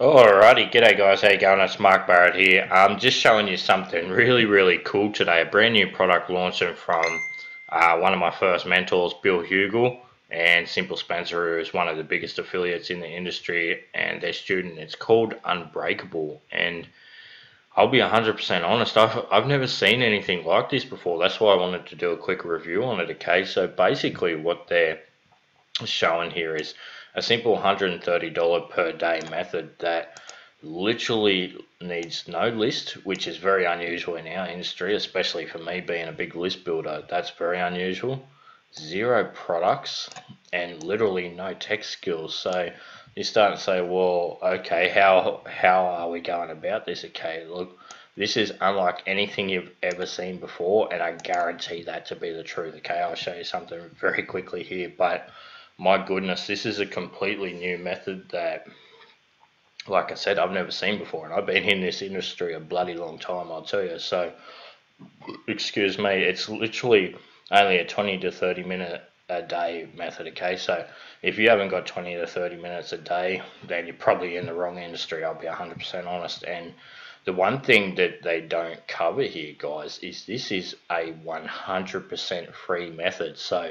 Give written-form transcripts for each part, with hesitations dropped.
Alrighty, g'day guys, how you going? It's Mark Barrett here. I'm just showing you something really cool today. A brand new product launching from one of my first mentors, Bill Hugel, and Simple Spencer, who is one of the biggest affiliates in the industry, and their student. It's called Unbreakable, and I'll be 100% honest, I've never seen anything like this before. That's why I wanted to do a quick review on it, okay? So basically what they're showing here is a simple $130 per day method that literally needs no list, which is very unusual in our industry, especially for me being a big list builder. That's very unusual. Zero products and literally no tech skills. So you start to say, well, okay, how are we going about this? Okay, look, this is unlike anything you've ever seen before, and I guarantee that to be the truth. Okay, I'll show you something very quickly here, but my goodness, this is a completely new method that, like I said, I've never seen before, and I've been in this industry a bloody long time, I'll tell you. So, excuse me, it's literally only a 20 to 30 minute a day method, okay? So, if you haven't got 20 to 30 minutes a day, then you're probably in the wrong industry, I'll be 100% honest. And the one thing that they don't cover here, guys, is this is a 100% free method. So,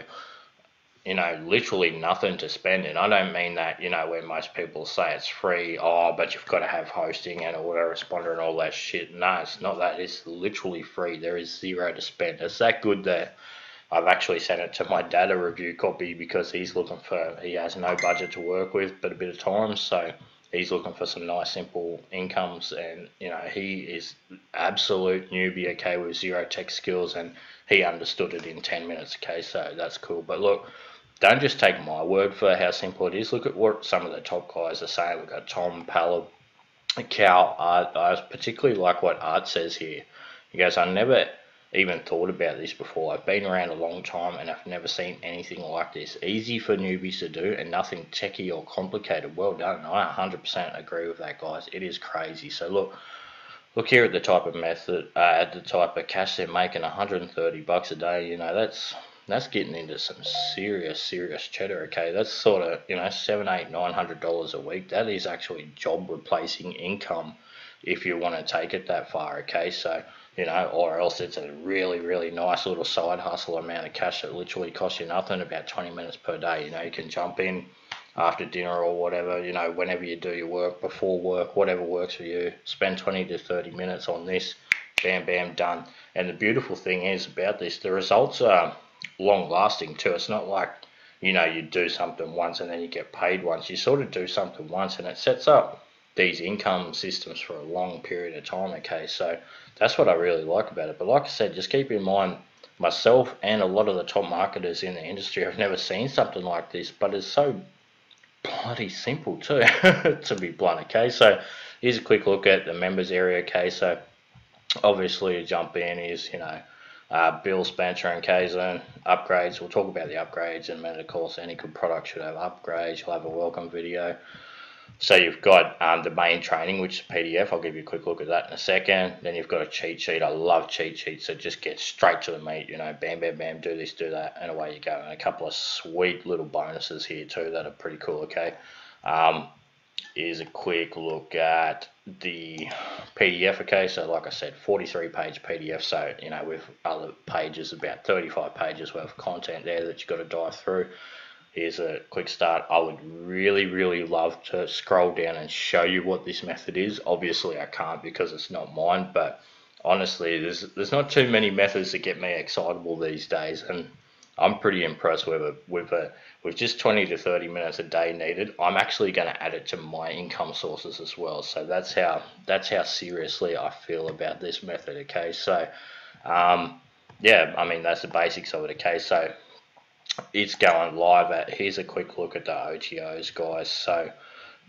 literally nothing to spend. And I don't mean that, where most people say it's free, oh, but you've got to have hosting and autoresponder and all that shit. No, it's not that. It's literally free. There is zero to spend. It's that good that I've actually sent it to my dad a review copy because he has no budget to work with, but a bit of time. So he's looking for some nice, simple incomes. And, he is absolute newbie, okay, with zero tech skills. And he understood it in 10 minutes, okay, so that's cool. But look, don't just take my word for how simple it is. Look at what some of the top guys are saying. We've got Tom Pallab, Cal, Art. I particularly like what Art says here. He goes, I never even thought about this before. I've been around a long time and I've never seen anything like this. Easy for newbies to do and nothing techie or complicated. Well done. I 100% agree with that, guys. It is crazy. So look here at the type of method, at the type of cash they're making, 130 bucks a day. That's getting into some serious cheddar. Okay, that's sort of $7, $8, $900 a week. That is actually job replacing income if you want to take it that far. Okay, so or else it's a really nice little side hustle amount of cash that literally costs you nothing, about 20 minutes per day. You can jump in after dinner or whatever, whenever you do your work, before work, whatever works for you. Spend 20 to 30 minutes on this, bam, done. And the beautiful thing is about this, the results are long lasting too. It's not like, you do something once and then you get paid once. You sort of do something once and it sets up these income systems for a long period of time, okay? So that's what I really like about it. But like I said, just keep in mind, myself and a lot of the top marketers in the industry have never seen something like this, but it's so bloody simple too, to be blunt, okay? So here's a quick look at the members area, okay? So obviously to jump in is, Bill, Spencer and Kazan, upgrades. We'll talk about the upgrades in a minute. Of course, any good product should have upgrades. You'll have a welcome video. So you've got the main training, which is PDF. I'll give you a quick look at that in a second. Then you've got a cheat sheet. I love cheat sheets. So just get straight to the meat, bam, do this, do that, and away you go. And a couple of sweet little bonuses here too that are pretty cool, okay? Here's a quick look at the PDF, okay? So like I said, 43-page PDF. So, with other pages, about 35 pages worth of content there that you've got to dive through. Here's a quick start. I would really love to scroll down and show you what this method is. Obviously I can't because it's not mine, but honestly there's not too many methods that get me excitable these days, and I'm pretty impressed with it. With just 20 to 30 minutes a day needed, I'm actually going to add it to my income sources as well. So that's how seriously I feel about this method, okay? So yeah, I mean that's the basics of it, okay? So it's going live at, here's a quick look at the OTOs, guys. So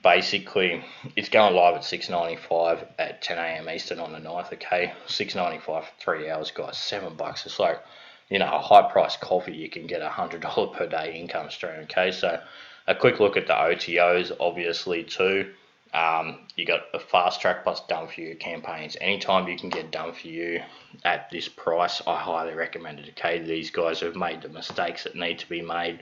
basically it's going live at 6.95 at 10 a.m. Eastern on the 9th, okay? 6.95 for 3 hours, guys. $7. It's like, a high price coffee. You can get $100 per day income stream, okay? So a quick look at the OTOs, obviously too. You got a fast track plus done for you campaigns. Anytime you can get done for you at this price, I highly recommend it, okay? These guys have made the mistakes that need to be made.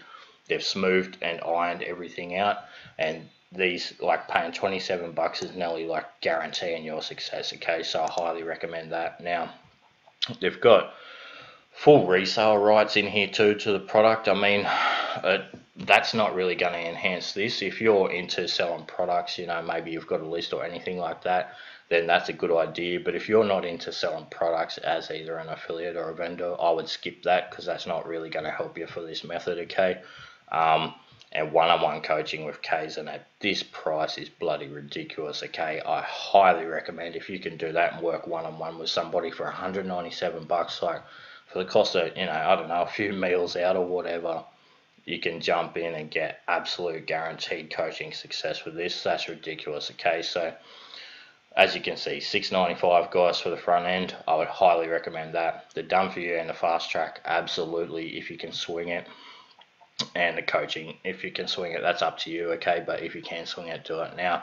They've smoothed and ironed everything out, and these, like paying 27 bucks is nearly like guaranteeing your success, okay? So I highly recommend that. Now, they've got full resale rights in here too to the product. I mean, that's not really going to enhance this. If you're into selling products, you know, maybe you've got a list or anything like that, then that's a good idea. But if you're not into selling products as either an affiliate or a vendor, I would skip that, because that's not really going to help you for this method, okay? And one-on-one coaching with Kaizen at this price is bloody ridiculous, okay? I highly recommend, if you can do that and work one-on-one with somebody for 197 bucks, like for the cost of, you know, I don't know, a few meals out or whatever, you can jump in and get absolute guaranteed coaching success with this. That's ridiculous, okay? So as you can see, $6.95 guys for the front end. I would highly recommend that. The done for you and the fast track, absolutely, if you can swing it. And the coaching, if you can swing it, that's up to you, okay? But if you can swing it, do it. Now,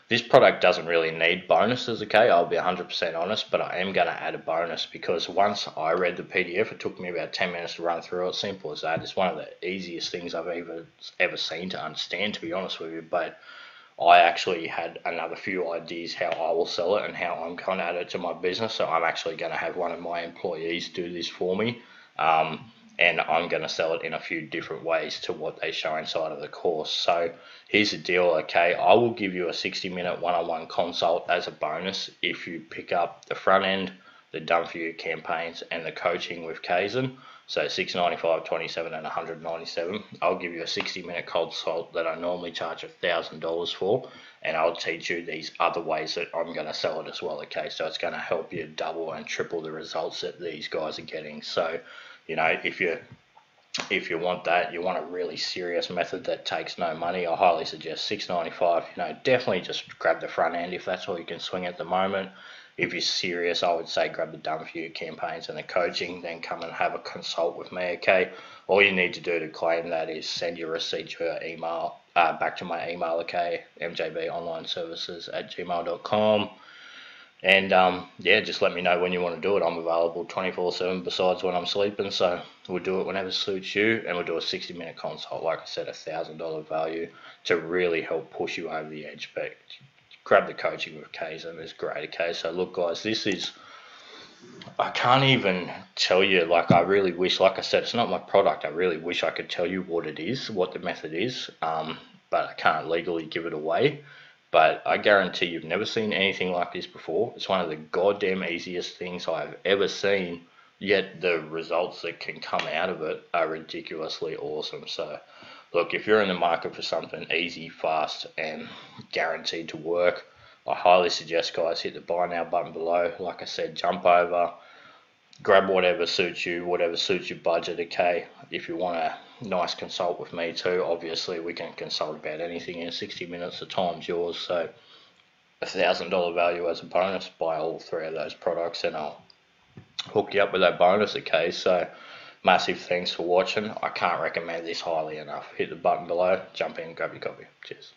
this product doesn't really need bonuses, okay? I'll be 100% honest, but I am going to add a bonus, because once I read the PDF, it took me about 10 minutes to run through it. Simple as that. It's one of the easiest things I've ever seen to understand, to be honest with you. But I actually had another few ideas how I will sell it and how I'm going to add it to my business. So I'm actually going to have one of my employees do this for me. And I'm going to sell it in a few different ways to what they show inside of the course. So here's the deal, okay? I will give you a 60-minute one-on-one consult as a bonus if you pick up the front end, the done for you campaigns, and the coaching with Kaizen. So $6.95, $27, and $197. I'll give you a 60-minute consult that I normally charge $1,000 for, and I'll teach you these other ways that I'm going to sell it as well, okay? So it's going to help you double and triple the results that these guys are getting. So, you know, if you want that, you want a really serious method that takes no money, I highly suggest $6.95. You know, definitely just grab the front end if that's all you can swing at the moment. If you're serious, I would say grab the done for you campaigns and the coaching, then come and have a consult with me, okay? All you need to do to claim that is send your receipt to your email, back to my email, okay? mjbonlineservices@gmail.com. And yeah, just let me know when you want to do it. I'm available 24/7 besides when I'm sleeping, so we'll do it whenever suits you, and we'll do a 60-minute consult. Like I said, $1,000 value to really help push you over the edge. But grab the coaching with Kaizen, it's great, okay? So look guys, this is, I can't even tell you, like I really wish, like I said, it's not my product. I really wish I could tell you what it is, what the method is, but I can't legally give it away. But I guarantee you've never seen anything like this before. It's one of the goddamn easiest things I've ever seen, yet the results that can come out of it are ridiculously awesome. So look, if you're in the market for something easy, fast, and guaranteed to work, I highly suggest guys hit the buy now button below. Like I said, jump over, grab whatever suits you, whatever suits your budget, okay? If you want a nice consult with me too, obviously we can consult about anything in 60 minutes. The time's yours. So $1,000 value as a bonus. Buy all three of those products and I'll hook you up with that bonus, okay? So massive thanks for watching. I can't recommend this highly enough. Hit the button below, jump in, grab your copy. Cheers.